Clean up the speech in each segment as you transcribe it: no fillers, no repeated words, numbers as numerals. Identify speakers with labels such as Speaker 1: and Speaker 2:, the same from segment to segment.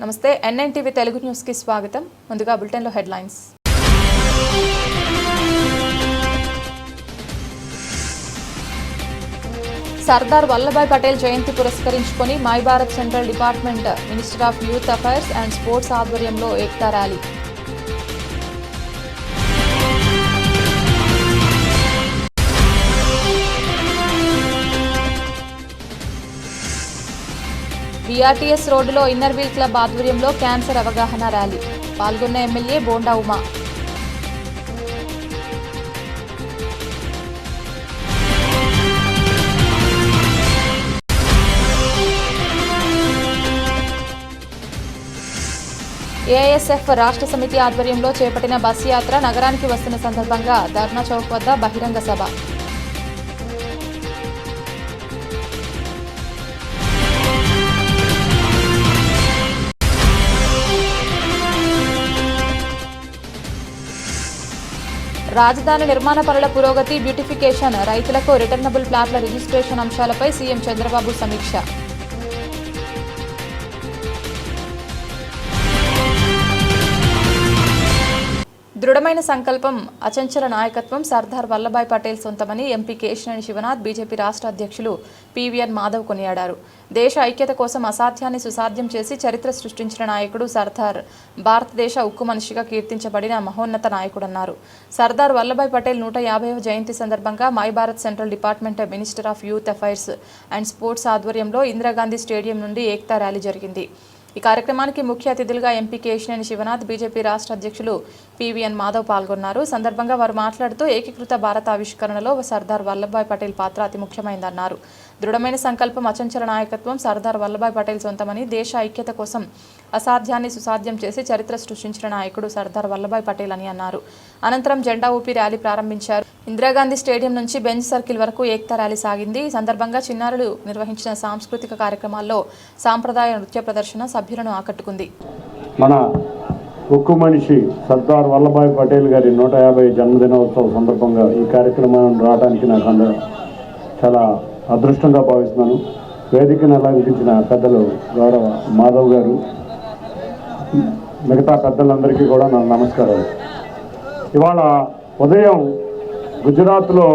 Speaker 1: నమస్తే NNTV Telugu news కి స్వాగతం. ముందుగా బులెటిన్ లో హెడ్లైన్స్. సర్దార్ వల్లభాయ్ పటేల్ జయంతి పురస్కరించుకొని my Bharat central department minister of youth affairs and sports ఆధ్వర్యంలో ఏక్తా ర్యాలీ. బీఆర్టీఎస్ రోడ్డులో ఇన్నర్ వీల్ క్లబ్ ఆధ్వర్యంలో క్యాన్సర్ అవగాహన ర్యాలీ. పాల్గొన్న ఎమ్మెల్యే బోండా ఉమా. ఏఐఎస్ఎఫ్ రాష్ట్ర సమితి ఆధ్వర్యంలో చేపట్టిన బస్ యాత్ర నగరానికి వస్తున్న సందర్భంగా ధర్నా చౌక్ వద్ద బహిరంగ సభ. రాజధాని నిర్మాణ పనుల పురోగతి, బ్యూటిఫికేషన్, రైతులకు రిటర్నబుల్ ప్లాట్ల రిజిస్ట్రేషన్ అంశాలపై సీఎం చంద్రబాబు సమీక్ష. దృఢమైన సంకల్పం, అచంచల నాయకత్వం సర్దార్ వల్లభాయ్ పటేల్ సొంతమని ఎంపీ కేశినేని శివనాథ్ బీజేపీ రాష్ట్ర అధ్యక్షులు పీవీఎన్ మాధవ్ కొనియాడారు. దేశ ఐక్యత కోసం అసాధ్యాన్ని సుసాధ్యం చేసి చరిత్ర సృష్టించిన నాయకుడు సర్దార్. భారతదేశ ఉక్కు మనిషిగా కీర్తించబడిన మహోన్నత నాయకుడన్నారు. సర్దార్ వల్లభాయ్ పటేల్ 150వ జయంతి సందర్భంగా my Bharat central department minister of youth affairs and sports ఆధ్వర్యంలో ఇందిరాగాంధీ స్టేడియం నుండి ఏక్తా ర్యాలీ జరిగింది. ఈ కార్యక్రమానికి ముఖ్య అతిథులుగా ఎంపీ కేశినేని శివనాథ్, బీజేపీ రాష్ట్ర అధ్యక్షులు పీవీఎన్ మాధవ్ పాల్గొన్నారు. సందర్భంగా వారు మాట్లాడుతూ ఏకీకృత భారత ఆవిష్కరణలో సర్దార్ వల్లభాయ్ పటేల్ పాత్ర అతి ముఖ్యమైందన్నారు. దృఢమైన సంకల్పం, అచంచల నాయకత్వం సర్దార్ వల్లభాయ్ పటేల్ సొంతమని, దేశ ఐక్యత కోసం అసాధ్యాన్ని సుసాధ్యం చేసి చరిత్ర సృష్టించిన నాయకుడు సర్దార్ వల్లభాయ్ పటేల్ అని అన్నారు. అనంతరం జెండా ఊపి ర్యాలీ ప్రారంభించారు. ఇందిరాగాంధీ స్టేడియం నుంచి బెంచ్ సర్కిల్ వరకు ఏక్తా ర్యాలీ సాగింది. ఈ సందర్భంగా చిన్నారులు నిర్వహించిన సాంస్కృతిక కార్యక్రమాల్లో సాంప్రదాయ నృత్య ప్రదర్శన సభ్యులను ఆకట్టుకుంది.
Speaker 2: మన ఉక్కు మనిషి సర్దార్ వల్లభాయ్ పటేల్ గారి 150 జన్మదినోత్సవం సందర్భంగా ఈ కార్యక్రమాన్ని రావడానికి నాకు చాలా అదృష్టంగా భావిస్తున్నాను. వేదికను అలంకరించిన పెద్దలు గౌరవ మాధవ్ గారు, మిగతా పెద్దలందరికీ కూడా నా నమస్కారాలు. ఇవాళ ఉదయం గుజరాత్లో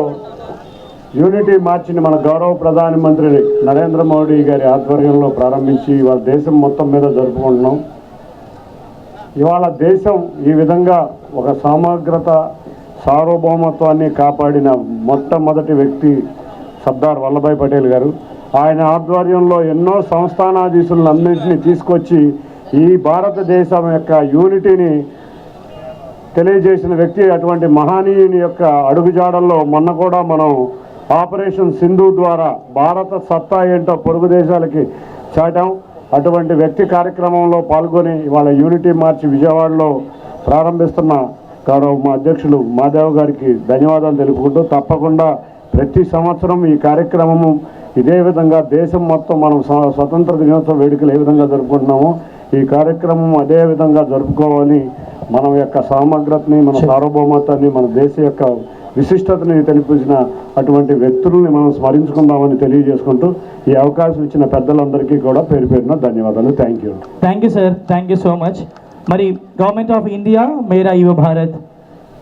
Speaker 2: యూనిటీ మార్చిని మన గౌరవ ప్రధానమంత్రి నరేంద్ర మోడీ గారి ఆధ్వర్యంలో ప్రారంభించి ఇవాళ దేశం మొత్తం మీద జరుపుకుంటున్నాం. ఇవాళ దేశం ఈ విధంగా ఒక సమగ్రత, సార్వభౌమత్వాన్ని కాపాడిన మొట్టమొదటి వ్యక్తి సర్దార్ వల్లభాయ్ పటేల్ గారు. ఆయన ఆధ్వర్యంలో ఎన్నో సంస్థానాధీశులన్నింటినీ తీసుకొచ్చి ఈ భారతదేశం యొక్క యూనిటీని తెలియజేసిన వ్యక్తి. అటువంటి మహనీయుని యొక్క అడుగుజాడల్లో మొన్న కూడా మనం ఆపరేషన్ సింధు ద్వారా భారత సత్తా ఏంటో పొరుగు దేశాలకి చాటాం. అటువంటి వ్యక్తి కార్యక్రమంలో పాల్గొని ఇవాళ యూనిటీ మార్చి విజయవాడలో ప్రారంభిస్తున్న గౌరవ మా అధ్యక్షులు మాధవ్ గారికి ధన్యవాదాలు తెలుపుకుంటూ, తప్పకుండా ప్రతి సంవత్సరం ఈ కార్యక్రమము ఇదే విధంగా దేశం మొత్తం మనం స్వతంత్ర దినోత్సవ వేడుకలు ఏ విధంగా జరుపుకుంటున్నామో ఈ కార్యక్రమం అదే విధంగా జరుపుకోవాలి. మన యొక్క సమగ్రతని, మన సార్వభౌమత్వాన్ని, మన దేశ యొక్క విశిష్టతని తెలిపించిన అటువంటి వ్యక్తుల్ని మనం స్మరించుకుందామని తెలియజేసుకుంటూ ఈ అవకాశం ఇచ్చిన పెద్దలందరికీ కూడా పేరు పేరున ధన్యవాదాలు. Thank you
Speaker 3: sir, thank you so much. మరి గవర్నమెంట్ ఆఫ్ ఇండియా మేరా యువ భారత్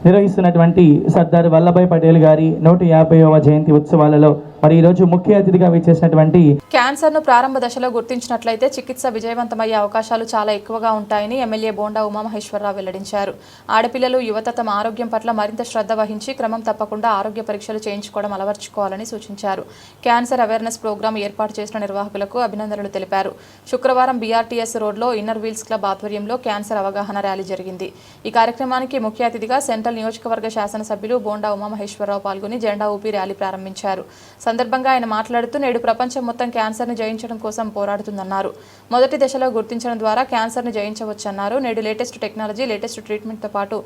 Speaker 3: నిర్వహిస్తున్నటువంటి సర్దార్ వల్లభాయ్ పటేల్ గారి 150వ జయంతి ఉత్సవాలలో మరి ఈరోజు ముఖ్య అతిథిగా విచ్చేసినటువంటి
Speaker 1: క్యాన్సర్ను ప్రారంభ దశలో గుర్తించినట్లయితే చికిత్స విజయవంతమయ్యే అవకాశాలు చాలా ఎక్కువగా ఉంటాయని ఎమ్మెల్యే బోండా ఉమామహేశ్వరరావు వెల్లడించారు. ఆడపిల్లలు, యువత తమ ఆరోగ్యం పట్ల మరింత శ్రద్ధ వహించి క్రమం తప్పకుండా ఆరోగ్య పరీక్షలు చేయించుకోవడం అలవర్చుకోవాలని సూచించారు. క్యాన్సర్ అవేర్నెస్ ప్రోగ్రాం ఏర్పాటు చేసిన నిర్వాహకులకు అభినందనలు తెలిపారు. శుక్రవారం బీఆర్టీఎస్ రోడ్లో ఇన్నర్ వీల్స్ క్లబ్ ఆధ్వర్యంలో క్యాన్సర్ అవగాహన ర్యాలీ జరిగింది. ఈ కార్యక్రమానికి ముఖ్య అతిథిగా సెంట్రల్ నియోజకవర్గ శాసనసభ్యులు బోండా ఉమామహేశ్వరరావు పాల్గొని జెండా ఊపి ర్యాలీ ప్రారంభించారు. సందర్భంగా ఆయన మాట్లాడుతూ నేడు ప్రపంచం మొత్తం క్యాన్సర్ను జయించడం కోసం పోరాడుతుందన్నారు. మొదటి దశలో గుర్తించడం ద్వారా క్యాన్సర్ను జయించవచ్చన్నారు. నేడు లేటెస్ట్ టెక్నాలజీ, లేటెస్ట్ ట్రీట్మెంట్తో పాటు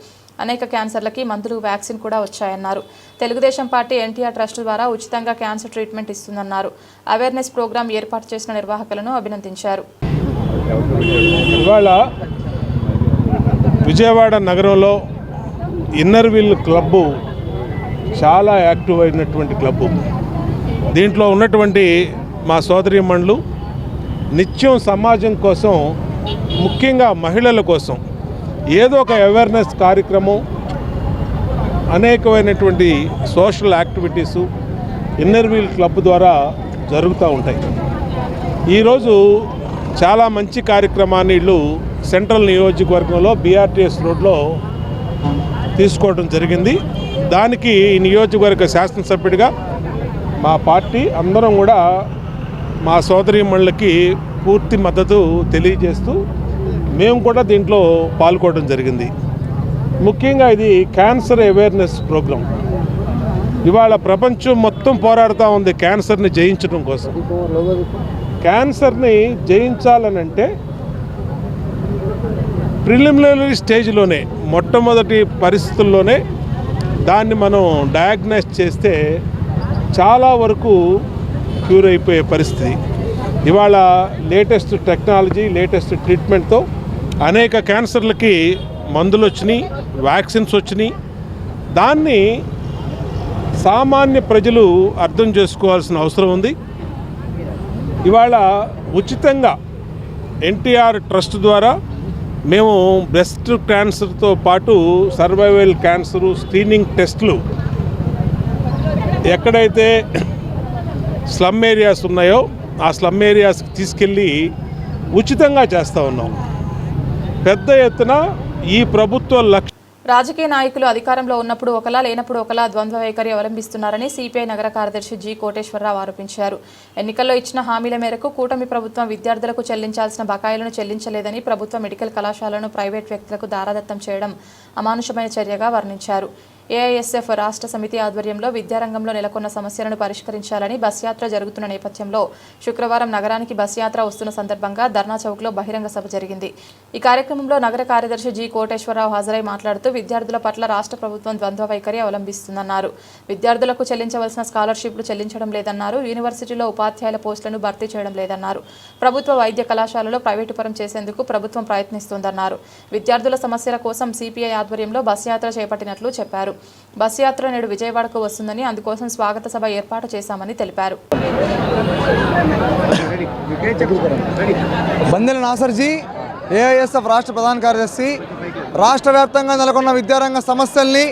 Speaker 1: అనేక క్యాన్సర్లకి మందులు, వ్యాక్సిన్ కూడా వచ్చాయన్నారు. తెలుగుదేశం పార్టీ ఎన్టీఆర్ ట్రస్ట్ ద్వారా ఉచితంగా క్యాన్సర్ ట్రీట్మెంట్ ఇస్తుందన్నారు. అవేర్నెస్ ప్రోగ్రాం ఏర్పాటు చేసిన నిర్వాహకులను అభినందించారు.
Speaker 4: ఇవాళ విజయవాడ నగరంలో ఇన్నర్ వీల్ క్లబ్బు చాలా యాక్టివ్ అయినటువంటి క్లబ్బు. దీంట్లో ఉన్నటువంటి మా సోదరీమణులు నిత్యం సమాజం కోసం ముఖ్యంగా మహిళల కోసం ఏదో ఒక అవేర్నెస్ కార్యక్రమం, అనేకమైనటువంటి social activities Inner Wheel Club ద్వారా జరుగుతూ ఉంటాయి. ఈరోజు చాలా మంచి కార్యక్రమాన్ని వీళ్ళు సెంట్రల్ నియోజకవర్గంలో BRTS రోడ్లో తీసుకోవడం జరిగింది. దానికి ఈ నియోజకవర్గ శాసనసభ్యుడిగా మా పార్టీ అందరం కూడా మా సోదరీమణులకి పూర్తి మద్దతు తెలియజేస్తూ మేము కూడా దీంట్లో పాల్గొనడం జరిగింది. ముఖ్యంగా ఇది క్యాన్సర్ అవేర్నెస్ ప్రోగ్రాం. ఇవాళ ప్రపంచం మొత్తం పోరాడుతూ ఉంది క్యాన్సర్ని జయించడం కోసం. క్యాన్సర్ని జయించాలనంటే ప్రిలిమినరీ స్టేజ్లోనే, మొట్టమొదటి పరిస్థితుల్లోనే దాన్ని మనం డయాగ్నైజ్ చేస్తే చాలా వరకు క్యూర్ అయిపోయే పరిస్థితి. ఇవాళ లేటెస్ట్ టెక్నాలజీ, లేటెస్ట్ ట్రీట్మెంట్తో అనేక క్యాన్సర్లకి మందులు వచ్చినాయి, వ్యాక్సిన్స్ వచ్చినాయి. దాన్ని సామాన్య ప్రజలు అర్థం చేసుకోవాల్సిన అవసరం ఉంది. ఇవాళ ఉచితంగా NTR ట్రస్ట్ ద్వారా మేము బ్రెస్ట్ క్యాన్సర్తో పాటు సర్వైవల్ క్యాన్సరు స్క్రీనింగ్ టెస్టులు ఎక్కడైతే స్లమ్ ఏరియాస్ ఉన్నాయో ఆ స్లమ్ ఏరియాస్కి తీసుకెళ్ళి ఉచితంగా చేస్తూ ఉన్నాం. పెద్ద ఎత్తున ఈ ప్రభుత్వ లక్ష్యం.
Speaker 1: రాజకీయ నాయకులు అధికారంలో ఉన్నప్పుడు ఒకలా, లేనప్పుడు ఒకలా ద్వంద్వ వైఖరి అవలంబిస్తున్నారని CPI నగర కార్యదర్శి G. కోటేశ్వరరావు ఆరోపించారు. ఎన్నికల్లో ఇచ్చిన హామీల మేరకు కూటమి ప్రభుత్వం విద్యార్థులకు చెల్లించాల్సిన బకాయిలను చెల్లించలేదని, ప్రభుత్వ మెడికల్ కళాశాలను ప్రైవేట్ వ్యక్తులకు దారాదత్తం చేయడం అమానుషమైన చర్యగా వర్ణించారు. AISF రాష్ట్ర సమితి ఆధ్వర్యంలో విద్యారంగంలో నెలకొన్న సమస్యలను పరిష్కరించాలని బస్ యాత్ర జరుగుతున్న నేపథ్యంలో శుక్రవారం నగరానికి బస్ యాత్ర వస్తున్న సందర్భంగా ధర్నా చౌక్లో బహిరంగ సభ జరిగింది. ఈ కార్యక్రమంలో నగర కార్యదర్శి G. కోటేశ్వరరావు హాజరై మాట్లాడుతూ విద్యార్థుల పట్ల రాష్ట్ర ప్రభుత్వం ద్వంద్వ వైఖరి అవలంబిస్తుందన్నారు. విద్యార్థులకు చెల్లించవలసిన స్కాలర్షిప్లు చెల్లించడం లేదన్నారు. యూనివర్సిటీలో ఉపాధ్యాయుల పోస్టులను భర్తీ చేయడం లేదన్నారు. ప్రభుత్వ వైద్య కళాశాలలో ప్రైవేటు పరం చేసేందుకు ప్రభుత్వం ప్రయత్నిస్తోందన్నారు. విద్యార్థుల సమస్యల కోసం CPI ఆధ్వర్యంలో బస్ యాత్ర చేపట్టినట్లు చెప్పారు. బస్ యాత్ర నేడు విజయవాడకు వస్తుందని, అందుకోసం స్వాగత సభ ఏర్పాటు చేశామని తెలిపారు.
Speaker 5: బందెల నాసర్జీ, AISF రాష్ట్ర ప్రధాన కార్యదర్శి, రాష్ట్ర వ్యాప్తంగా నెలకొన్న విద్యారంగ సమస్యల్ని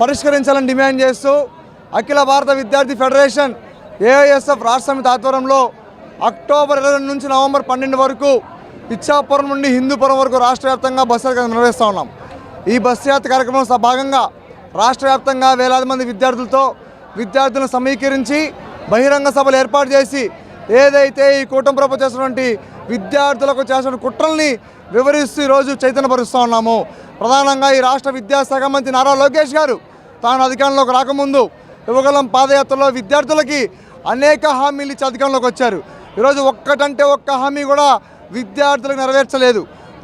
Speaker 5: పరిష్కరించాలని డిమాండ్ చేస్తూ అఖిల భారత విద్యార్థి ఫెడరేషన్ AISF రాష్ట్ర సమితి ఆధ్వర్యంలో అక్టోబర్ 22 నుంచి నవంబర్ 12 వరకు ఇచ్చాపురం నుండి హిందూపురం వరకు రాష్ట్ర వ్యాప్తంగా బస్సు యాత్ర నిర్వహిస్తూ ఉన్నాం. ఈ బస్సు యాత్ర కార్యక్రమంలో భాగంగా రాష్ట్ర వ్యాప్తంగా వేలాది మంది విద్యార్థులను సమీకరించి బహిరంగ సభలు ఏర్పాటు చేసి ఏదైతే ఈ కూటమి ప్రభుత్వం చేసినటువంటి విద్యార్థులకు చేసిన కుట్రల్ని వివరిస్తూ ఈరోజు చైతన్యపరుస్తూ ఉన్నాము. ప్రధానంగా ఈ రాష్ట్ర విద్యాశాఖ మంత్రి నారా లోకేష్ గారు తాను అధికారంలోకి రాకముందు యువగలం పాదయాత్రలో విద్యార్థులకి అనేక హామీలు ఇచ్చి అధికారంలోకి వచ్చారు. ఈరోజు ఒక్కటంటే ఒక్క హామీ కూడా విద్యార్థులకు నెరవేర్చలేదు.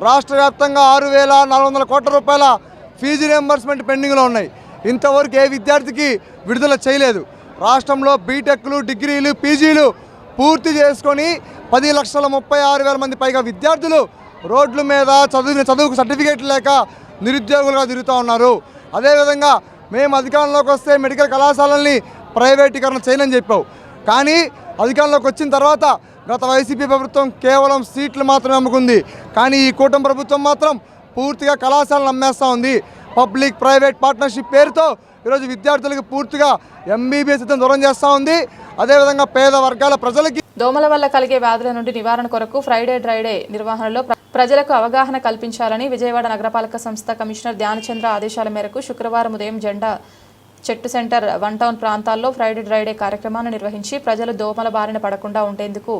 Speaker 5: రాష్ట్ర వ్యాప్తంగా 6,400 కోట్ల రూపాయల ఫీజు రియంబర్స్మెంట్ పెండింగ్లో ఉన్నాయి. ఇంతవరకు ఏ విద్యార్థికి విడుదల చేయలేదు. రాష్ట్రంలో బీటెక్లు, డిగ్రీలు, పీజీలు పూర్తి చేసుకొని 10,36,000 మంది పైగా విద్యార్థులు రోడ్ల మీద చదువుకు సర్టిఫికేట్లు లేక నిరుద్యోగులుగా తిరుగుతూ ఉన్నారు. అదేవిధంగా మేము అధికారంలోకి వస్తే మెడికల్ కళాశాలల్ని ప్రైవేటీకరణ చేయనని చెప్పావు. కానీ అధికారంలోకి వచ్చిన తర్వాత గత వైసీపీ ప్రభుత్వం కేవలం సీట్లు మాత్రమే అమ్ముకుంది. కానీ ఈ కూటమి ప్రభుత్వం మాత్రం పూర్తిగా కళాశాలను అమ్మేస్తూ ఉంది. పబ్లిక్ ప్రైవేట్ పార్ట్నర్షిప్ పేరుతో ఈరోజు విద్యార్థులకు పూర్తిగా MBBS దూరం చేస్తూ ఉంది. అదేవిధంగా పేద వర్గాల ప్రజలకి
Speaker 1: దోమల వల్ల కలిగే వ్యాధుల నుండి నివారణ కొరకు ఫ్రైడే డ్రైడే నిర్వహణలో ప్రజలకు అవగాహన కల్పించాలని విజయవాడ నగరపాలక సంస్థ కమిషనర్ ధ్యానచంద్ర ఆదేశాల మేరకు శుక్రవారం ఉదయం జెండా చెట్టు సెంటర్, 1 టౌన్ ప్రాంతాల్లో ఫ్రైడే డ్రైడే కార్యక్రమాన్ని నిర్వహించి ప్రజలు దోమల బారిన పడకుండా ఉండేందుకు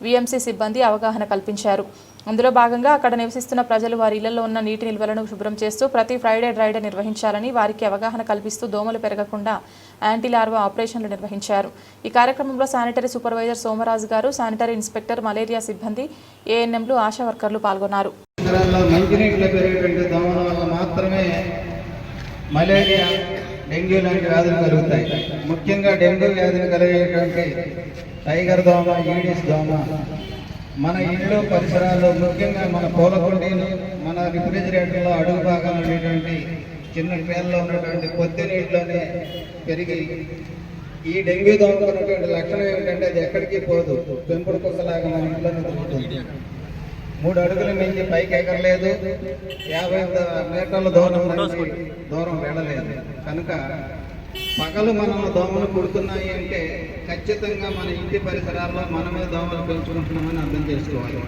Speaker 1: VMC సిబ్బంది అవగాహన కల్పించారు. అందులో భాగంగా అక్కడ నివసిస్తున్న ప్రజలు వారి ఇళ్లలో ఉన్న నీటి నిల్వలను శుభ్రం చేస్తూ ప్రతి ఫ్రైడే డ్రైడే నిర్వహించాలని, వారికి అవగాహన కల్పిస్తూ దోమలు పెరగకుండా యాంటీ లార్వా ఆపరేషన్లు నిర్వహించారు. ఈ కార్యక్రమంలో శానిటరీ సూపర్వైజర్ సోమరాజు గారు, శానిటరీ ఇన్స్పెక్టర్, మలేరియా సిబ్బంది, ANMలు, ఆశా వర్కర్లు పాల్గొన్నారు.
Speaker 6: మలేరియా, డెంగ్యూ లాంటి వ్యాధులు కలుగుతాయి. ముఖ్యంగా డెంగ్యూ వ్యాధులు కలిగేటువంటి టైగర్ దోమ, ఈడిస్ దోమ మన ఇళ్ళు పరిసరాల్లో, ముఖ్యంగా మన పూల కుండీలు, మన రిఫ్రిజిరేటర్లో అడుగు భాగంలో ఉండేటువంటి చిన్న పేర్లో ఉన్నటువంటి కొద్ది నీటిలోనే పెరిగి ఈ డెంగ్యూ దోమకు ఉన్నటువంటి లక్షణం ఏమిటంటే అది ఎక్కడికి పోదు, పెంపుడు కుక్కలాగా మన ఇంట్లోనే దొరుకుతుంది. 3 అడుగుల మించి పైకి ఎగరలేదు, 50 మీటర్ల దూరం వెళ్ళలేదు. కనుక పగలు మనల్ని దోమలు కుడుతున్నాయి అంటే ఖచ్చితంగా మన ఇంటి పరిసరాల్లో మనమే దోమలు పెంచుకుంటున్నామని అర్థం చేసుకోవాలి.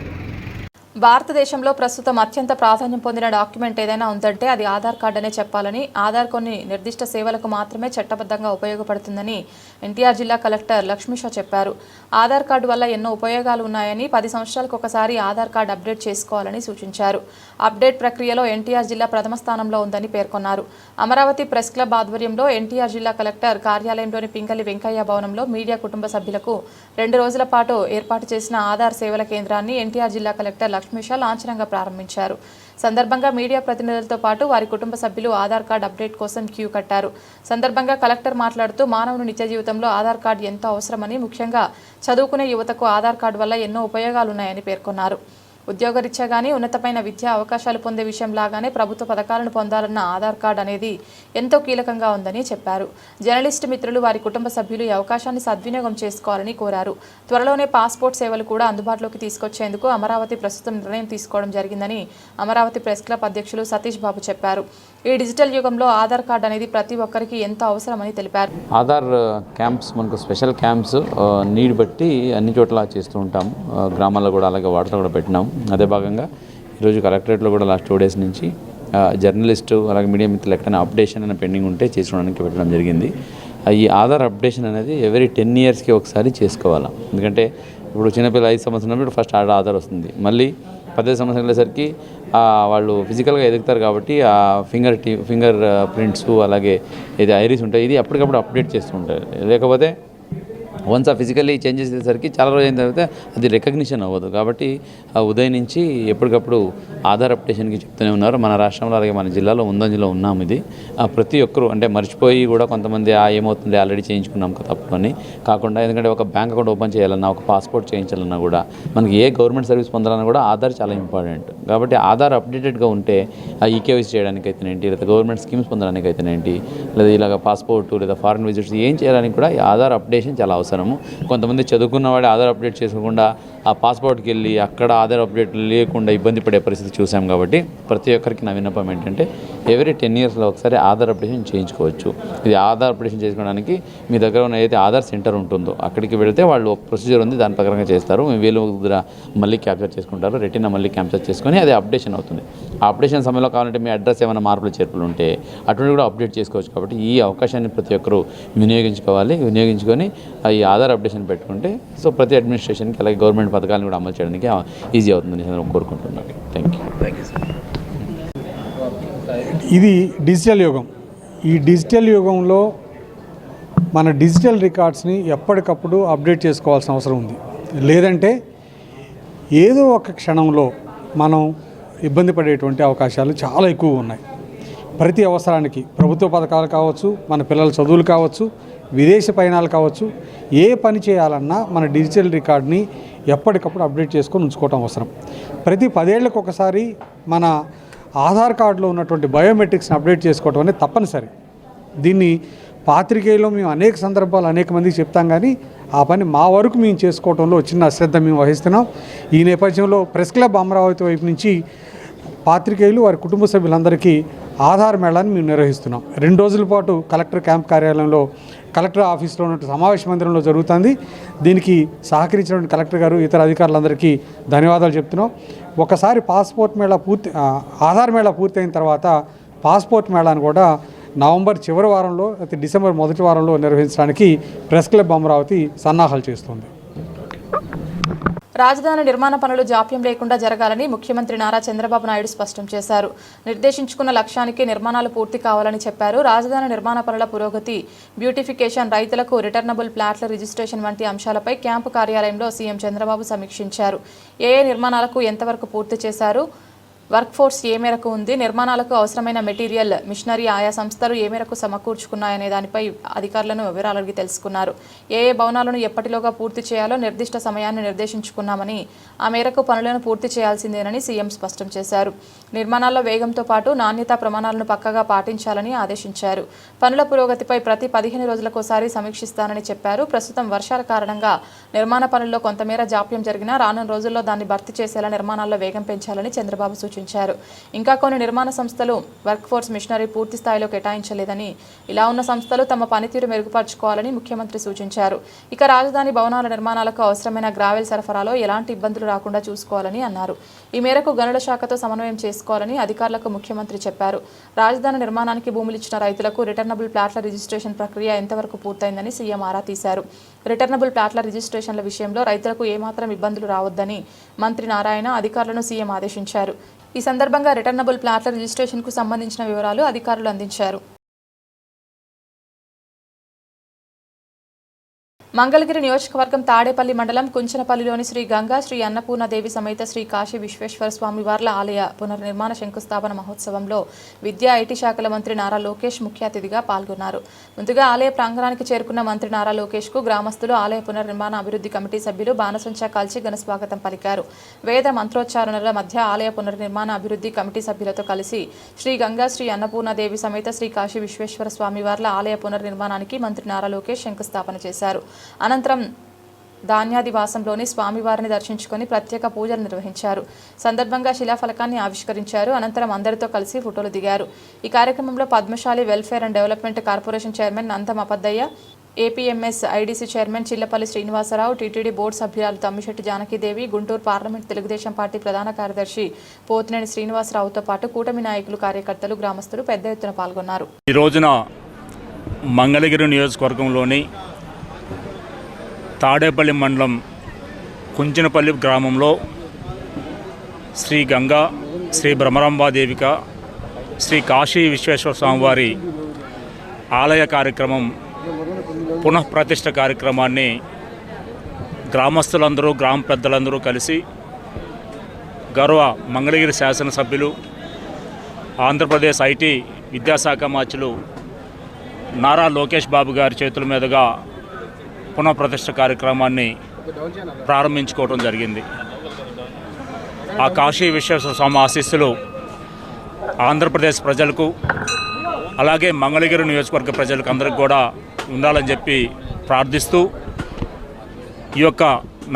Speaker 1: భారతదేశంలో ప్రస్తుతం అత్యంత ప్రాధాన్యం పొందిన డాక్యుమెంట్ ఏదైనా ఉందంటే అది ఆధార్ కార్డు అనే చెప్పాలని, ఆధార్ కొన్ని నిర్దిష్ట సేవలకు మాత్రమే చట్టబద్ధంగా ఉపయోగపడుతుందని ఎన్టీఆర్ జిల్లా కలెక్టర్ లక్ష్మీషా చెప్పారు. ఆధార్ కార్డు వల్ల ఎన్నో ఉపయోగాలు ఉన్నాయని, 10 సంవత్సరాలకు ఒకసారి ఆధార్ కార్డు అప్డేట్ చేసుకోవాలని సూచించారు. అప్డేట్ ప్రక్రియలో ఎన్టీఆర్ జిల్లా ప్రథమ స్థానంలో ఉందని పేర్కొన్నారు. అమరావతి ప్రెస్ క్లబ్ ఆధ్వర్యంలో ఎన్టీఆర్ జిల్లా కలెక్టర్ కార్యాలయంలోని పింగళి వెంకయ్య భవనంలో మీడియా కుటుంబ సభ్యులకు 2 రోజుల పాటు ఏర్పాటు చేసిన ఆధార్ సేవల కేంద్రాన్ని ఎన్టీఆర్ జిల్లా కలెక్టర్ లక్ష్మీషా లాంఛనంగా ప్రారంభించారు. సందర్భంగా మీడియా ప్రతినిధులతో పాటు వారి కుటుంబ సభ్యులు ఆధార్ కార్డు అప్డేట్ కోసం క్యూ కట్టారు. సందర్భంగా కలెక్టర్ మాట్లాడుతూ మానవుని నిత్య జీవితంలో ఆధార్ కార్డు ఎంతో అవసరమని, ముఖ్యంగా చదువుకునే యువతకు ఆధార్ కార్డు వల్ల ఎన్నో ఉపయోగాలున్నాయని పేర్కొన్నారు. ఉద్యోగరీత్యా కానీ ఉన్నతమైన విద్యా అవకాశాలు పొందే విషయంలాగానే ప్రభుత్వ పథకాలను పొందాలన్న ఆధార్ కార్డు అనేది ఎంతో కీలకంగా ఉందని చెప్పారు. జర్నలిస్టు మిత్రులు, వారి కుటుంబ సభ్యులు ఈ అవకాశాన్ని సద్వినియోగం చేసుకోవాలని కోరారు. త్వరలోనే పాస్పోర్ట్ సేవలు కూడా అందుబాటులోకి తీసుకొచ్చేందుకు అమరావతి ప్రస్తుతం నిర్ణయం తీసుకోవడం జరిగిందని అమరావతి ప్రెస్ క్లబ్ అధ్యక్షులు సతీష్ బాబు చెప్పారు. ఈ డిజిటల్ యుగంలో ఆధార్ కార్డు అనేది ప్రతి ఒక్కరికి ఎంతో అవసరమని తెలిపారు.
Speaker 7: ఆధార్ క్యాంప్స్, మనకు స్పెషల్ క్యాంప్స్ నీడ్ బట్టి అన్ని చోట్ల చేస్తూ ఉంటాం. గ్రామాల్లో కూడా అలాగే వాటిలో కూడా పెట్టినాం. అదే భాగంగా ఈరోజు కలెక్టరేట్లో కూడా లాస్ట్ 2 డేస్ నుంచి జర్నలిస్టు అలాగే మీడియా మిత్రులు ఎక్కడైనా అప్డేషన్ అనే పెండింగ్ ఉంటే చేసుకోవడానికి పెట్టడం జరిగింది. ఈ ఆధార్ అప్డేషన్ అనేది ఎవరీ 10 ఇయర్స్కి ఒకసారి చేసుకోవాలి. ఎందుకంటే ఇప్పుడు చిన్నపిల్ల 5 సంవత్సరాలు ఫస్ట్ ఆధార్ వస్తుంది, మళ్ళీ 15 సంవత్సరాలు వెళ్ళేసరికి వాళ్ళు ఫిజికల్గా ఎదుగుతారు కాబట్టి ఆ ఫింగర్ ప్రింట్స్ అలాగే ఇది ఐరిస్ ఉంటాయి, ఇది అప్పటికప్పుడు అప్డేట్ చేస్తూ ఉంటారు. లేకపోతే వన్స్ ఆ ఫిజికల్లీ చేంజెస్ చేసేసరికి చాలా రోజు అయిన తర్వాత అది రికగ్నిషన్ అవ్వదు. కాబట్టి ఆ ఉదయం నుంచి ఎప్పటికప్పుడు ఆధార్ అప్డేషన్కి చెప్తూనే ఉన్నారు. మన రాష్ట్రంలో అలాగే మన జిల్లాలో ముందంజలో ఉన్నాం. ఇది ప్రతి ఒక్కరు అంటే మర్చిపోయి కూడా కొంతమంది ఏమవుతుంది ఆల్రెడీ చేయించుకున్నాం తప్పు అని కాకుండా, ఎందుకంటే ఒక బ్యాంక్ అకౌంట్ ఓపెన్ చేయాలన్నా, ఒక పాస్పోర్ట్ చేయించాలన్నా కూడా, మనకి ఏ గవర్నమెంట్ సర్వీస్ పొందాలన్నా కూడా ఆధార్ చాలా ఇంపార్టెంట్. కాబట్టి ఆధార్ అప్డేటెడ్గా ఉంటే ఆ ఈకేవైసీ చేయడానికి అయితేనేంటి, లేదా గవర్నమెంట్ స్కీమ్స్ పొందడానికి అయితేనేంటి, లేదా ఇలాగ పాస్పోర్ట్ లేదా ఫారెన్ విజిట్స్ ఏం చేయడానికి కూడా ఈ ఆధార్ అప్డేషన్ చాలా అవసరము. కొంతమంది చదువుకున్న వాడు ఆధార్ అప్డేట్ చేసుకోకుండా ఆ పాస్పోర్ట్కి వెళ్ళి అక్కడ ఆధార్ అప్డేట్ లేకుండా ఇబ్బంది పడే పరిస్థితి చూసాం. కాబట్టి ప్రతి ఒక్కరికి నా విన్నపం ఏంటంటే ఎవరీ 10 ఇయర్స్లో ఒకసారి ఆధార్ అప్డేషన్ చేయించుకోవచ్చు. ఇది ఆధార్ అప్డేషన్ చేసుకోవడానికి మీ దగ్గర ఉన్న ఏదైతే ఆధార్ సెంటర్ ఉంటుందో అక్కడికి వెళితే వాళ్ళు ఒక ప్రొసీజర్ ఉంది, దాని ప్రకారంగా చేస్తారు. వీళ్ళు దగ్గర మళ్ళీ క్యాప్చర్ చేసుకుంటారు, రెటీనా మళ్ళీ క్యాప్చర్ చేసుకొని అది అప్డేషన్ అవుతుంది. ఆ అప్డేషన్ సమయంలో కావాలంటే మీ అడ్రస్ ఏమైనా మార్పులు చేర్పులు ఉంటే అటువంటి కూడా అప్డేట్ చేసుకోవచ్చు. కాబట్టి ఈ అవకాశాన్ని ప్రతి ఒక్కరూ వినియోగించుకొని ఈ ఆధార్ అప్డేషన్ పెట్టుకుంటే సో ప్రతి అడ్మినిస్ట్రేషన్కి అలాగే గవర్నమెంట్ పథకాలను కూడా అమలు చేయడానికి ఈజీ అవుతుందని నేను కోరుకుంటున్నాను. Thank you.
Speaker 8: ఇది డిజిటల్ యుగం. ఈ డిజిటల్ యుగంలో మన డిజిటల్ రికార్డ్స్ని ఎప్పటికప్పుడు అప్డేట్ చేసుకోవాల్సిన అవసరం ఉంది. లేదంటే ఏదో ఒక క్షణంలో మనం ఇబ్బంది పడేటువంటి అవకాశాలు చాలా ఎక్కువ ఉన్నాయి. ప్రతి అవసరానికి ప్రభుత్వ పథకాలు కావచ్చు, మన పిల్లల చదువులు కావచ్చు, విదేశీ పయనాలు కావచ్చు, ఏ పని చేయాలన్నా మన డిజిటల్ రికార్డ్ని ఎప్పటికప్పుడు అప్డేట్ చేసుకొని ఉంచుకోవటం అవసరం. ప్రతి 10 ఏళ్లకు ఒకసారి మన ఆధార్ కార్డులో ఉన్నటువంటి బయోమెట్రిక్స్ని అప్డేట్ చేసుకోవటం అనేది తప్పనిసరి. దీన్ని పాత్రికేయులో మేము అనేక సందర్భాలు అనేక మందికి చెప్తాం, కానీ ఆ పని మా వరకు మేము చేసుకోవడంలో చిన్న అశ్రద్ధ మేము వహిస్తున్నాం. ఈ నేపథ్యంలో ప్రెస్ క్లబ్ అమరావతి వైపు నుంచి పాత్రికేయులు వారి కుటుంబ సభ్యులందరికీ ఆధార్ మేళాన్ని మేము నిర్వహిస్తున్నాం. 2 రోజుల పాటు కలెక్టర్ క్యాంప్ కార్యాలయంలో, కలెక్టర్ ఆఫీస్లో ఉన్న సమావేశ మందిరంలో జరుగుతుంది. దీనికి సహకరించినటువంటి కలెక్టర్ గారు, ఇతర అధికారులందరికీ ధన్యవాదాలు చెప్తున్నాం. ఒకసారి ఆధార్ మేళా పూర్తయిన తర్వాత పాస్పోర్ట్ మేళాను కూడా నవంబర్ చివరి వారంలో అయితే డిసెంబర్ మొదటి వారంలో నిర్వహించడానికి ప్రెస్ క్లబ్ అమరావతి సన్నాహాలు చేస్తుంది.
Speaker 1: రాజధాని నిర్మాణ పనులు జాప్యం లేకుండా జరగాలని ముఖ్యమంత్రి నారా చంద్రబాబు నాయుడు స్పష్టం చేశారు. నిర్దేశించుకున్న లక్ష్యానికి నిర్మాణాలు పూర్తి కావాలని చెప్పారు. రాజధాని నిర్మాణ పనుల పురోగతి, బ్యూటిఫికేషన్, రైతులకు రిటర్నబుల్ ప్లాట్ల రిజిస్ట్రేషన్ వంటి అంశాలపై క్యాంపు కార్యాలయంలో సీఎం చంద్రబాబు సమీక్షించారు. ఏ నిర్మాణాలకు ఎంతవరకు పూర్తి చేశారు, వర్క్ ఫోర్స్ ఏ మేరకు ఉంది, నిర్మాణాలకు అవసరమైన మెటీరియల్, మిషనరీ ఆయా సంస్థలు ఏ మేరకు సమకూర్చుకున్నాయనే దానిపై అధికారులను వివరాలు అడిగి తెలుసుకున్నారు. ఏ భవనాలను ఎప్పటిలోగా పూర్తి చేయాలో నిర్దిష్ట సమయాన్ని నిర్దేశించుకున్నామని, ఆ మేరకు పనులను పూర్తి చేయాల్సిందేనని సీఎం స్పష్టం చేశారు. నిర్మాణాల్లో వేగంతో పాటు నాణ్యతా ప్రమాణాలను పక్కగా పాటించాలని ఆదేశించారు. పనుల పురోగతిపై ప్రతి 15 రోజులకోసారి సమీక్షిస్తానని చెప్పారు. ప్రస్తుతం వర్షాల కారణంగా నిర్మాణ పనుల్లో కొంతమేర జాప్యం జరిగినా రానున్న రోజుల్లో దాన్ని భర్తీ చేసేలా నిర్మాణాల్లో వేగం పెంచాలని చంద్రబాబు సూచించారు. ఇంకా కొన్ని నిర్మాణ సంస్థలు వర్క్ ఫోర్స్ మిషనరీ పూర్తి స్థాయిలో కేటాయించలేదని, ఇలా ఉన్న సంస్థలు తమ పనితీరు మెరుగుపరుచుకోవాలని ముఖ్యమంత్రి సూచించారు. ఇక రాజధాని భవనాల నిర్మాణాలకు అవసరమైన గ్రావెల్ సరఫరాలో ఎలాంటి ఇబ్బందులు రాకుండా చూసుకోవాలని అన్నారు. ఈ మేరకు గనుల శాఖతో సమన్వయం చేసుకోవాలని అధికారులకు ముఖ్యమంత్రి చెప్పారు. రాజధాని నిర్మాణానికి భూములు ఇచ్చిన రైతులకు రిటర్నబుల్ ప్లాట్ల రిజిస్ట్రేషన్ ప్రక్రియ ఎంతవరకు పూర్తయిందని సీఎం ఆరా తీశారు. రిటర్నబుల్ ప్లాట్ల రిజిస్ట్రేషన్ల విషయంలో రైతులకు ఏమాత్రం ఇబ్బందులు రావద్దని మంత్రి నారాయణ అధికారులను సీఎం ఆదేశించారు. ఈ సందర్భంగా రిటర్నబుల్ ప్లాట్ల రిజిస్ట్రేషన్కు సంబంధించిన వివరాలు అధికారులు అందించారు. మంగళగిరి నియోజకవర్గం తాడేపల్లి మండలం కుంచనపల్లిలోని శ్రీ గంగా శ్రీ అన్నపూర్ణదేవి సమేత శ్రీ కాశీ విశ్వేశ్వర స్వామి వార్ల ఆలయ పునర్నిర్మాణ శంకుస్థాపన మహోత్సవంలో విద్యా ఐటీ శాఖల మంత్రి నారా లోకేష్ ముఖ్య అతిథిగా పాల్గొన్నారు. ముందుగా ఆలయ ప్రాంగణానికి చేరుకున్న మంత్రి నారా లోకేష్ కు గ్రామస్తులు, ఆలయ పునర్నిర్మాణ అభివృద్ధి కమిటీ సభ్యులు బాణసంచా కాల్చి ఘన స్వాగతం పలికారు. వేద మంత్రోచ్చారణల మధ్య ఆలయ పునర్నిర్మాణ అభివృద్ధి కమిటీ సభ్యులతో కలిసి శ్రీ గంగా శ్రీ అన్నపూర్ణదేవి సమేత శ్రీ కాశీ విశ్వేశ్వర స్వామి వార్ల ఆలయ పునర్నిర్మాణానికి మంత్రి నారా లోకేష్ శంకుస్థాపన చేశారు. అనంతరం ధాన్యాదివాసంలోని స్వామివారిని దర్శించుకొని ప్రత్యేక పూజలు నిర్వహించారు. సందర్భంగా శిలాఫలకాన్ని ఆవిష్కరించారు. అనంతరం అందరితో కలిసి ఫోటోలు దిగారు. ఈ కార్యక్రమంలో Padmashali welfare and development corporation chairman Nandam Apaddayya, A P M S I D C chairman Chillapalli Srinivasarao, T T D board సభ్యురాలు తమ్మిశెట్టి జానకీదేవి, గుంటూరు పార్లమెంట్ తెలుగుదేశం పార్టీ ప్రధాన కార్యదర్శి పోతినేని శ్రీనివాసరావుతో పాటు కూటమి నాయకులు, కార్యకర్తలు, గ్రామస్తులు పెద్ద ఎత్తున పాల్గొన్నారు.
Speaker 9: ఈ రోజున మంగళగిరి నియోజకవర్గంలోని తాడేపల్లి మండలం కుంచనపల్లి గ్రామంలో శ్రీ గంగా శ్రీ భ్రమరాంబాదేవిక శ్రీ కాశీ విశ్వేశ్వర స్వామివారి ఆలయ కార్యక్రమం పునఃప్రతిష్ఠ కార్యక్రమాన్ని గ్రామస్తులందరూ, గ్రామ పెద్దలందరూ కలిసి గౌరవ మంగళగిరి శాసనసభ్యులు, ఆంధ్రప్రదేశ్ ఐటీ విద్యాశాఖ మంత్రులు నారా లోకేష్ బాబు గారి చేతుల మీదుగా పునఃప్రతిష్ఠ కార్యక్రమాన్ని ప్రారంభించుకోవడం జరిగింది. ఆ కాశీ విశ్వేశ్వర స్వామి ఆశీస్సులు ఆంధ్రప్రదేశ్ ప్రజలకు, అలాగే మంగళగిరి నియోజకవర్గ ప్రజలకు అందరికి కూడా ఉండాలని చెప్పి ప్రార్థిస్తూ ఈ యొక్క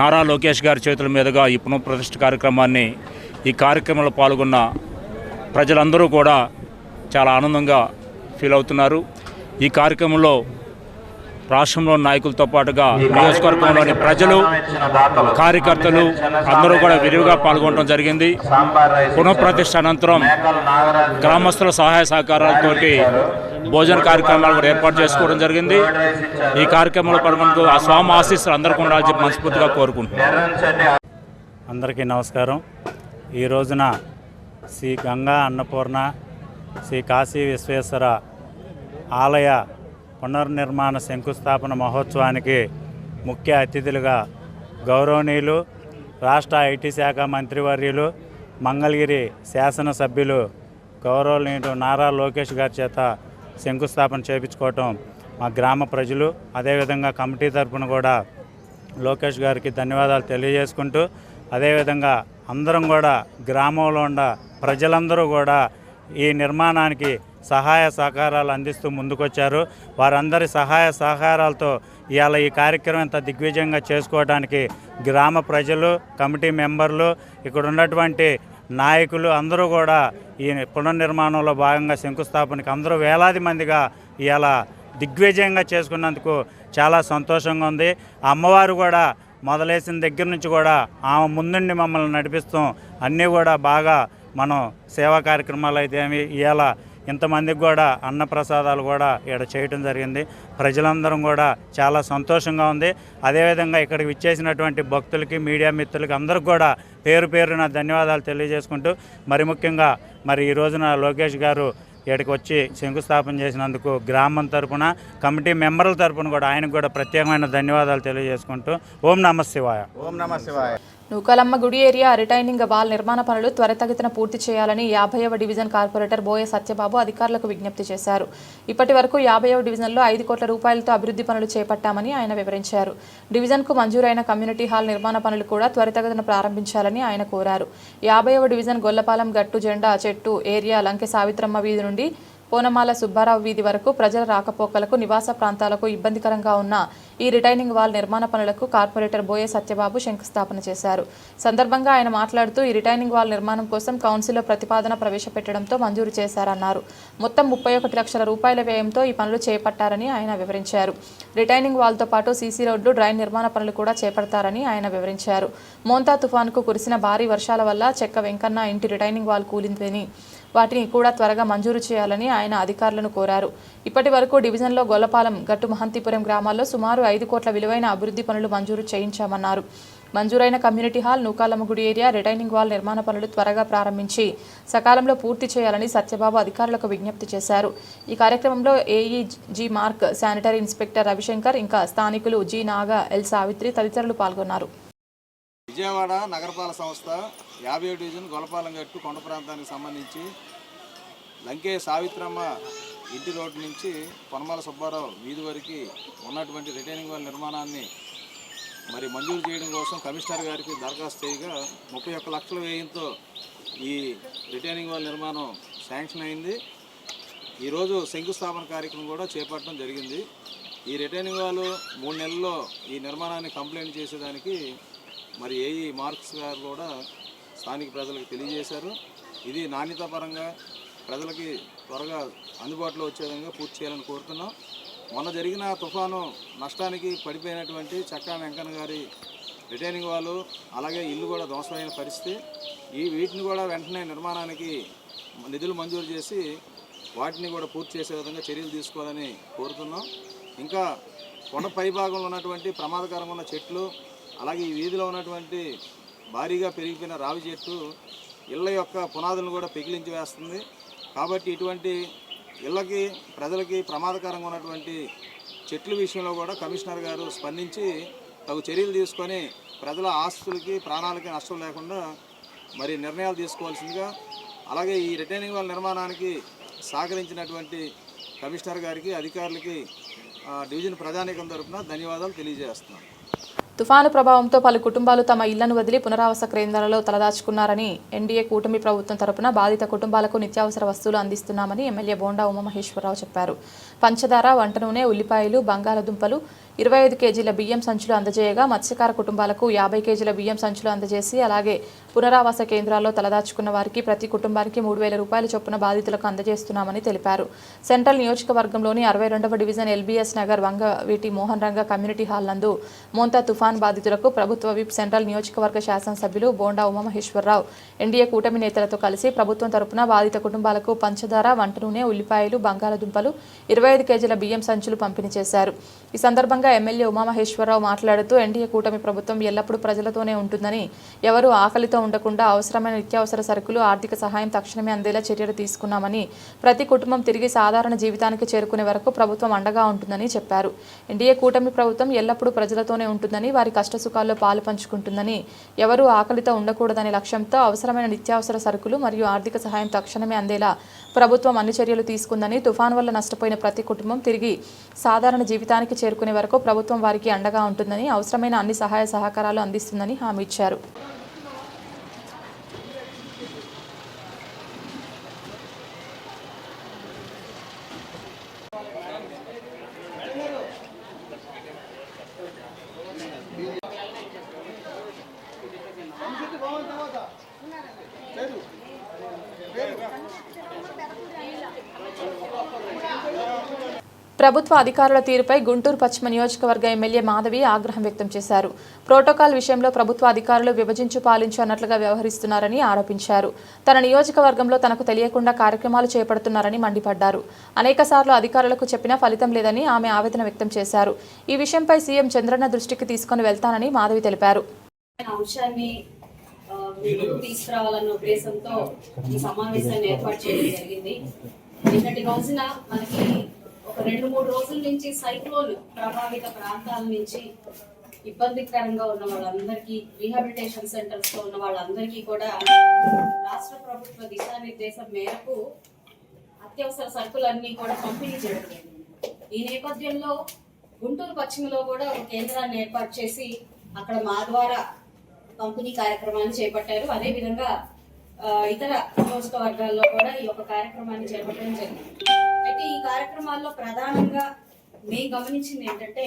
Speaker 9: నారా లోకేష్ గారి చేతుల మీదుగా ఈ పునఃప్రతిష్ఠ కార్యక్రమాన్ని, ఈ కార్యక్రమంలో పాల్గొన్న ప్రజలందరూ కూడా చాలా ఆనందంగా ఫీల్ అవుతున్నారు. ఈ కార్యక్రమంలో రాష్ట్రంలోని నాయకులతో పాటుగా నియోజకవర్గంలోని ప్రజలు, కార్యకర్తలు అందరూ కూడా విరివిగా పాల్గొనడం జరిగింది. పునఃప్రతిష్ఠ అనంతరం గ్రామస్తుల సహాయ సహకారాలతో భోజన కార్యక్రమాలు కూడా ఏర్పాటు చేసుకోవడం జరిగింది. ఈ కార్యక్రమంలో పాల్గొంటూ ఆ స్వామి ఆశీస్సులు అందరికీ ఉండాలని చెప్పి మనస్ఫూర్తిగా కోరుకుంటున్నాను.
Speaker 10: అందరికీ నమస్కారం. ఈ రోజున శ్రీ గంగా అన్నపూర్ణ శ్రీ కాశీ విశ్వేశ్వర ఆలయ పునర్నిర్మాణ శంకుస్థాపన మహోత్సవానికి ముఖ్య అతిథులుగా గౌరవనీయులు రాష్ట్ర ఐటీ శాఖ మంత్రివర్యులు, మంగళగిరి శాసనసభ్యులు గౌరవనీయులు నారా లోకేష్ గారి చేత శంకుస్థాపన చేయించుకోవటం మా గ్రామ ప్రజలు, అదేవిధంగా కమిటీ తరఫున కూడా లోకేష్ గారికి ధన్యవాదాలు తెలియజేసుకుంటూ, అదేవిధంగా అందరం కూడా గ్రామంలో ఉన్న ప్రజలందరూ కూడా ఈ నిర్మాణానికి సహాయ సహకారాలు అందిస్తూ ముందుకొచ్చారు. వారందరి సహాయ సహకారాలతో ఇవాళ ఈ కార్యక్రమం ఇంత దిగ్విజయంగా చేసుకోవడానికి గ్రామ ప్రజలు, కమిటీ మెంబర్లు, ఇక్కడ ఉన్నటువంటి నాయకులు అందరూ కూడా ఈ పునర్నిర్మాణంలో భాగంగా శంకుస్థాపనకి అందరూ వేలాది మందిగా ఇవాళ దిగ్విజయంగా చేసుకున్నందుకు చాలా సంతోషంగా ఉంది. అమ్మవారు కూడా మొదలేసిన దగ్గర నుంచి కూడా ఆమె ముందుండి మమ్మల్ని నడిపిస్తాం, అన్నీ కూడా బాగా మనం సేవా కార్యక్రమాలు అయితే ఇవాళ ఇంతమందికి కూడా అన్నప్రసాదాలు కూడా ఇక్కడ చేయటం జరిగింది. ప్రజలందరం కూడా చాలా సంతోషంగా ఉంది. అదేవిధంగా ఇక్కడికి విచ్చేసినటువంటి భక్తులకి, మీడియా మిత్రులకి అందరికి కూడా పేరు పేరున ధన్యవాదాలు తెలియజేసుకుంటూ, మరి ముఖ్యంగా ఈ రోజున లోకేష్ గారు ఇక్కడికి వచ్చి శంకుస్థాపన చేసినందుకు గ్రామం తరపున, కమిటీ మెంబర్ల తరపున కూడా ఆయనకు కూడా ప్రత్యేకమైన ధన్యవాదాలు తెలియజేసుకుంటూ ఓం నమః శివాయ.
Speaker 6: ఓం నమః శివాయ.
Speaker 1: నూకాలమ్మ గుడి ఏరియా రిటైనింగ్ వాల్ నిర్మాణ పనులు త్వరితగతిన పూర్తి చేయాలని 50వ డివిజన్ కార్పొరేటర్ బోయ సత్యబాబు అధికారులకు విజ్ఞప్తి చేశారు. ఇప్పటి వరకు 50వ డివిజన్లో 5 కోట్ల రూపాయలతో అభివృద్ధి పనులు చేపట్టామని ఆయన వివరించారు. డివిజన్కు మంజూరైన కమ్యూనిటీ హాల్ నిర్మాణ పనులు కూడా త్వరితగతిన ప్రారంభించాలని ఆయన కోరారు. 50వ డివిజన్ గొల్లపాలెం గట్టు జెండా చెట్టు ఏరియా లంకె సావిత్రమ్మ వీధి నుండి పోనమాల సుబ్బారావు వీధి వరకు ప్రజల రాకపోకలకు నివాస ప్రాంతాలకు ఇబ్బందికరంగా ఉన్న ఈ రిటైనింగ్ వాల్ నిర్మాణ పనులకు కార్పొరేటర్ బోయ సత్యబాబు శంకుస్థాపన చేశారు. సందర్భంగా ఆయన మాట్లాడుతూ ఈ రిటైనింగ్ వాల్ నిర్మాణం కోసం కౌన్సిల్లో ప్రతిపాదన ప్రవేశపెట్టడంతో మంజూరు చేశారన్నారు. మొత్తం 31 లక్షల రూపాయల వ్యయంతో ఈ పనులు చేపట్టారని ఆయన వివరించారు. రిటైనింగ్ వాల్తో పాటు సీసీ రోడ్లు, డ్రైన్ నిర్మాణ పనులు కూడా చేపడతారని ఆయన వివరించారు. మోంతా తుఫానుకు కురిసిన భారీ వర్షాల వల్ల చెక్క వెంకన్న ఇంటి రిటైనింగ్ వాల్ కూలిందని వాటిని కూడా త్వరగా మంజూరు చేయాలని ఆయన అధికారులను కోరారు. ఇప్పటి వరకు డివిజన్లో గొల్లపాలెం, గట్టు మహంతిపురం గ్రామాల్లో సుమారు 5 కోట్ల విలువైన అభివృద్ధి పనులు మంజూరు చేయించామన్నారు. మంజూరైన కమ్యూనిటీ హాల్, నూకాలమ్మ గుడి ఏరియా రిటైనింగ్ వాల్ నిర్మాణ పనులు త్వరగా ప్రారంభించి సకాలంలో పూర్తి చేయాలని సత్యబాబు అధికారులకు విజ్ఞప్తి చేశారు. ఈ కార్యక్రమంలో AE G mark, sanitary inspector Ravishankar, ఇంకా స్థానికులు జి నాగ, ఎల్ సావిత్రి తదితరులు పాల్గొన్నారు.
Speaker 11: విజయవాడ నగరపాలక సంస్థ 50వ డివిజన్ గొల్లపాలెం గట్టు కొండ ప్రాంతానికి సంబంధించి లంకే సావిత్రమ్మ ఇంటి రోడ్డు నుంచి పొనమాల సుబ్బారావు వీధి వరకు ఉన్నటువంటి రిటైనింగ్ వాల్ నిర్మాణాన్ని మరి మంజూరు చేయడం కోసం కమిషనర్ గారికి దరఖాస్తు చేయగా 31 లక్షల వ్యయంతో ఈ రిటైనింగ్ వాల్ నిర్మాణం శాంక్షన్ అయింది. ఈరోజు శంకుస్థాపన కార్యక్రమం కూడా చేపట్టడం జరిగింది. ఈ రిటైనింగ్ వాల్ 3 నెలల్లో ఈ నిర్మాణాన్ని కంప్లీట్ చేసేదానికి మరి ఏఈ మార్క్స్ గారు కూడా స్థానిక ప్రజలకు తెలియజేశారు. ఇది నాణ్యత పరంగా ప్రజలకి త్వరగా అందుబాటులో వచ్చే విధంగా పూర్తి చేయాలని కోరుతున్నాం. మొన్న జరిగిన తుఫాను నష్టానికి పడిపోయినటువంటి చక్కా వెంకన్న గారి రిటైనింగ్ వాళ్ళు, అలాగే ఇల్లు కూడా ధ్వంసమైన పరిస్థితి. వీటిని కూడా వెంటనే నిర్మాణానికి నిధులు మంజూరు చేసి వాటిని కూడా పూర్తి చేసే విధంగా చర్యలు తీసుకోవాలని కోరుతున్నాం. ఇంకా కొండ పైభాగంలో ఉన్నటువంటి ప్రమాదకరంగా ఉన్న చెట్లు, అలాగే ఈ వీధిలో ఉన్నటువంటి భారీగా పెరిగిపోయిన రావి చెట్టు ఇళ్ళ యొక్క పునాదులను కూడా పెకిలించి వేస్తుంది. కాబట్టి ఇటువంటి ఇళ్ళకి, ప్రజలకి ప్రమాదకరంగా ఉన్నటువంటి చెట్ల విషయంలో కూడా కమిషనర్ గారు స్పందించి తగు చర్యలు తీసుకొని ప్రజల ఆస్తులకి, ప్రాణాలకి నష్టం లేకుండా మరి నిర్ణయాలు తీసుకోవాల్సిందిగా, అలాగే ఈ రిటైనింగ్ వాల్ నిర్మాణానికి సహకరించినటువంటి కమిషనర్ గారికి, అధికారులకి డివిజన్ ప్రజానీకం తరఫున ధన్యవాదాలు తెలియజేస్తున్నాను.
Speaker 1: తుఫాను ప్రభావంతో పలు కుటుంబాలు తమ ఇళ్లను వదిలి పునరావాస కేంద్రాలలో తలదాచుకున్నారని ఎన్డీఏ కూటమి ప్రభుత్వం తరపున బాధిత కుటుంబాలకు నిత్యావసర వస్తువులు అందిస్తున్నామని ఎమ్మెల్యే బోండా ఉమామహేశ్వరరావు చెప్పారు. పంచదార, వంట నూనె, ఉల్లిపాయలు, బంగాళదుంపలు, 25 కేజీల బియ్యం సంచులు అందజేయగా మత్స్యకార కుటుంబాలకు 50 కేజీల బియ్యం సంచులు అందజేసి, అలాగే పునరావాస కేంద్రాల్లో తలదాచుకున్న వారికి ప్రతి కుటుంబానికి 3,000 రూపాయల చొప్పున బాధితులకు అందజేస్తున్నామని తెలిపారు. సెంట్రల్ నియోజకవర్గంలోని 62వ డివిజన్ ఎల్బీఎస్ నగర్ వంగవీటి మోహన్ రంగ కమ్యూనిటీ హాల్ నందు మోంతా తుఫాన్ బాధితులకు ప్రభుత్వ విప్, సెంట్రల్ నియోజకవర్గ శాసనసభ్యులు బోండా ఉమామహేశ్వరరావు ఎన్డీఏ కూటమి నేతలతో కలిసి ప్రభుత్వం తరపున బాధిత కుటుంబాలకు పంచదార, వంట నూనె, ఉల్లిపాయలు, బంగాళదుంపలు, 25 కేజీల బియ్యం సంచులు పంపిణీ చేశారు. ఈ సందర్భంగా ఎమ్మెల్యే ఉమామహేశ్వరరావు మాట్లాడుతూ ఎన్డీఏ కూటమి ప్రభుత్వం ఎల్లప్పుడూ ప్రజలతోనే ఉంటుందని, ఎవరూ ఆకలితో ఉండకుండా అవసరమైన నిత్యావసర సరుకులు, ఆర్థిక సహాయం తక్షణమే అందేలా చర్యలు తీసుకున్నామని, ప్రతి కుటుంబం తిరిగి సాధారణ జీవితానికి చేరుకునే వరకు ప్రభుత్వం అండగా ఉంటుందని చెప్పారు. ఎన్డీఏ కూటమి ప్రభుత్వం ఎల్లప్పుడూ ప్రజలతోనే ఉంటుందని, వారి కష్టసుఖాల్లో పాలు పంచుకుంటుందని, ఎవరూ ఆకలితో ఉండకూడదనే లక్ష్యంతో అవసరమైన నిత్యావసర సరుకులు మరియు ఆర్థిక సహాయం తక్షణమే అందేలా ప్రభుత్వం అన్ని చర్యలు తీసుకుందని, తుఫాన్ వల్ల నష్టపోయిన ప్రతి కుటుంబం తిరిగి సాధారణ జీవితానికి చేరుకునే వరకు ప్రభుత్వం వారికి అండగా ఉంటుందని, అవసరమైన అన్ని సహాయ సహకారాలు అందిస్తుందని హామీ ఇచ్చారు. ప్రభుత్వ అధికారుల తీరుపై గుంటూరు పశ్చిమ నియోజకవర్గ ఎమ్మెల్యే మాధవి ఆగ్రహం వ్యక్తం చేశారు. ప్రోటోకాల్ విషయంలో ప్రభుత్వ అధికారులు విభజించు పాలించు అన్నట్లుగా వ్యవహరిస్తున్నారని ఆరోపించారు. తన నియోజకవర్గంలో తనకు తెలియకుండా కార్యక్రమాలు చేపడుతున్నారని మండిపడ్డారు. అనేకసార్లు అధికారులకు చెప్పినా ఫలితం లేదని ఆమె ఆవేదన వ్యక్తం చేశారు. ఈ విషయంపై సీఎం చంద్రన్న దృష్టికి తీసుకుని వెళ్తానని మాధవి తెలిపారు.
Speaker 12: తీసుకురావాలన్న ఉద్దేశంతో ఈ సమావేశాన్ని ఏర్పాటు చేయడం జరిగింది. నిన్నటి రోజున మనకి ఒక 2-3 రోజుల నుంచి సైక్లోన్ ప్రభావిత ప్రాంతాల నుంచి ఇబ్బందికరంగా ఉన్న వాళ్ళందరికీ, రీహాబిలిటేషన్ సెంటర్స్ లో ఉన్న వాళ్ళందరికీ కూడా రాష్ట్ర ప్రభుత్వ దిశానిర్దేశం మేరకు అత్యవసర సరుకులన్నీ కూడా పంపిణీ చేయడం జరిగింది. ఈ నేపథ్యంలో గుంటూరు పశ్చిమలో కూడా ఒక కేంద్రాన్ని ఏర్పాటు చేసి అక్కడ మా ద్వారా పంపిణీ కార్యక్రమాన్ని చేపట్టారు. అదేవిధంగా ఇతర నియోజకవర్గాల్లో కూడా ఈ యొక్క కార్యక్రమాన్ని చేపట్టడం జరిగింది. అయితే ఈ కార్యక్రమాల్లో ప్రధానంగా మేము గమనించింది ఏంటంటే,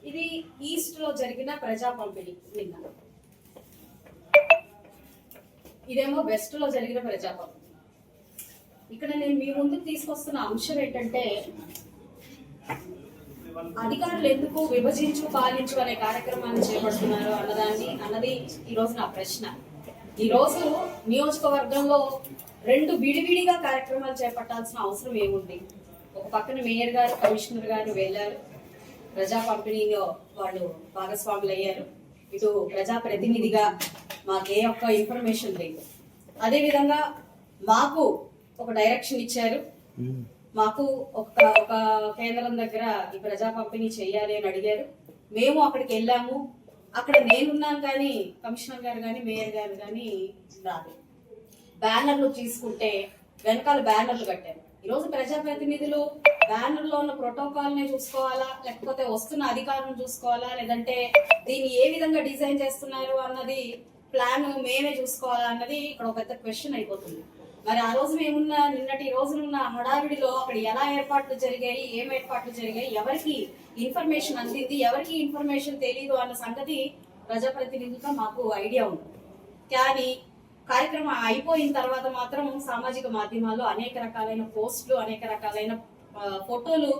Speaker 12: ఇది ఈస్ట్ లో జరిగిన ప్రజా పంపిణీ నిన్న, ఇదేమో వెస్ట్ లో జరిగిన ప్రజా పంపిణీ. ఇక్కడ నేను మీ ముందుకు తీసుకొస్తున్న అంశం ఏంటంటే, అధికారులు ఎందుకు విభజించు పాలించు అనే కార్యక్రమాన్ని చేపడుతున్నారు అన్నది ఈ రోజు నా ప్రశ్న. ఈ రోజు నియోజకవర్గంలో రెండు విడివిడిగా కార్యక్రమాలు చేపట్టాల్సిన అవసరం ఏముంది? ఒక పక్కన మేయర్ గారు, కమిషనర్ గారు వెళ్ళారు, ప్రజా పంపిణీలో వాళ్ళు భాగస్వాములు అయ్యారు. ఇటు ప్రజా ప్రతినిధిగా మాకే ఒక్క ఇన్ఫర్మేషన్ లేదు. అదేవిధంగా మాకు ఒక డైరెక్షన్ ఇచ్చారు, మాకు ఒక కేంద్రం దగ్గర ఈ ప్రజా పంపిణీ చేయాలి అని అడిగారు. మేము అక్కడికి వెళ్ళాము. అక్కడ నేనున్నాను కానీ కమిషనర్ గారు కానీ మేయర్ గారు కానీ రాలేదు. బ్యానర్లు తీసుకుంటే వెనకాల బ్యానర్లు కట్టారు. ఈరోజు ప్రజాప్రతినిధులు బ్యానర్లో ఉన్న ప్రోటోకాల్ని చూసుకోవాలా, లేకపోతే వస్తున్న అధికారులను చూసుకోవాలా, లేదంటే దీన్ని ఏ విధంగా డిజైన్ చేస్తున్నారు అన్నది ప్లాన్ మేమే చూసుకోవాలా అన్నది ఇక్కడ ఒక పెద్ద క్వశ్చన్ అయిపోతుంది. మరి ఆ రోజు మేమున్న నిన్నటి రోజునున్న హడావిడిలో అక్కడ ఎలా ఏర్పాట్లు జరిగాయి, ఏం ఏర్పాట్లు జరిగాయి, ఎవరికి ఇన్ఫర్మేషన్ అందింది, ఎవరికి ఇన్ఫర్మేషన్ తెలీదు అన్న సంగతి ప్రజాప్రతినిధులుగా మాకు ఐడియా ఉంది. కానీ కార్యక్రమం అయిపోయిన తర్వాత మాత్రం సామాజిక మాధ్యమాల్లో అనేక రకాలైన పోస్టులు, అనేక రకాలైన ఫోటోలు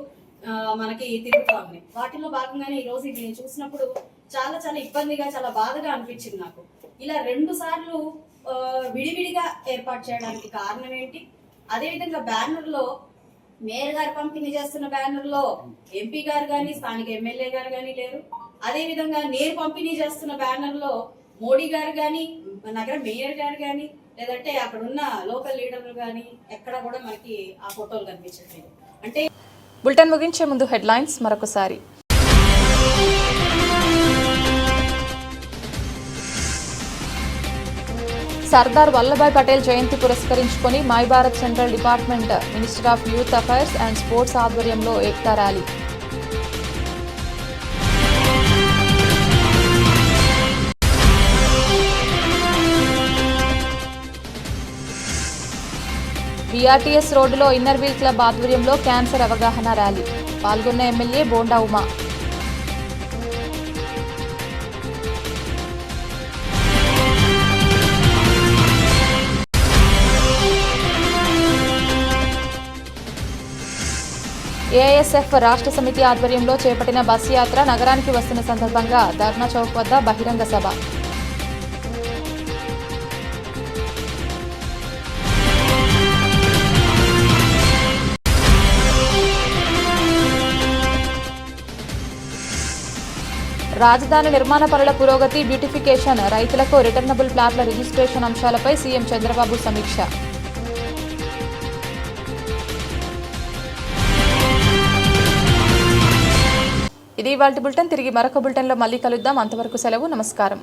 Speaker 12: మనకి తిరుగుతూ ఉన్నాయి. వాటిలో భాగంగానే ఈ రోజు నేను చూసినప్పుడు చాలా చాలా ఇబ్బందిగా, చాలా బాధగా అనిపించింది నాకు. ఇలా 2 సార్లు విడివిడిగా ఏర్పాటు చేయడానికి కారణం ఏంటి? అదేవిధంగా బ్యానర్లో మేయర్ గారు పంపిణీ చేస్తున్న బ్యానర్లో ఎంపీ గారు కానీ, స్థానిక ఎమ్మెల్యే గారు కానీ లేరు. అదేవిధంగా నేను పంపిణీ చేస్తున్న బ్యానర్లో మోడీ గారు కానీ, నగర మేయర్ గారు కానీ, లేదంటే అక్కడ ఉన్న లోకల్ లీడర్లు కానీ ఎక్కడ కూడా మనకి ఆ ఫోటోలు కనిపించట్లేదు. అంటే
Speaker 1: బులెటిన్ ముగించే ముందు హెడ్లైన్స్ మరొకసారి. సర్దార్ వల్లభాయ్ పటేల్ జయంతి పురస్కరించుకొని my Bharat central department, minister of youth affairs and sports ఆధ్వర్యంలో ఏక్తా ర్యాలీ. బీఆర్టీఎస్ రోడ్డులో ఇన్నర్ వీల్ క్లబ్ ఆధ్వర్యంలో క్యాన్సర్ అవగాహన ర్యాలీ. పాల్గొన్న ఎమ్మెల్యే బోండా ఉమా. ఏఐఎస్ఎఫ్ రాష్ట్ర సమితి ఆధ్వర్యంలో చేపట్టిన బస్ యాత్ర, నగరానికి వస్తున్న సందర్భంగా ధర్నా చౌక్ వద్ద బహిరంగ సభ. రాజధాని నిర్మాణ పనుల పురోగతి, బ్యూటిఫికేషన్, రైతులకు రిటర్నబుల్ ప్లాట్ల రిజిస్ట్రేషన్ అంశాలపై సీఎం చంద్రబాబు సమీక్ష. ఇది ఇవాల్టి బులెటిన్. తిరిగి మరొక బులెటిన్లో మళ్ళీ కలుద్దాం. అంతవరకు సెలవు. నమస్కారం.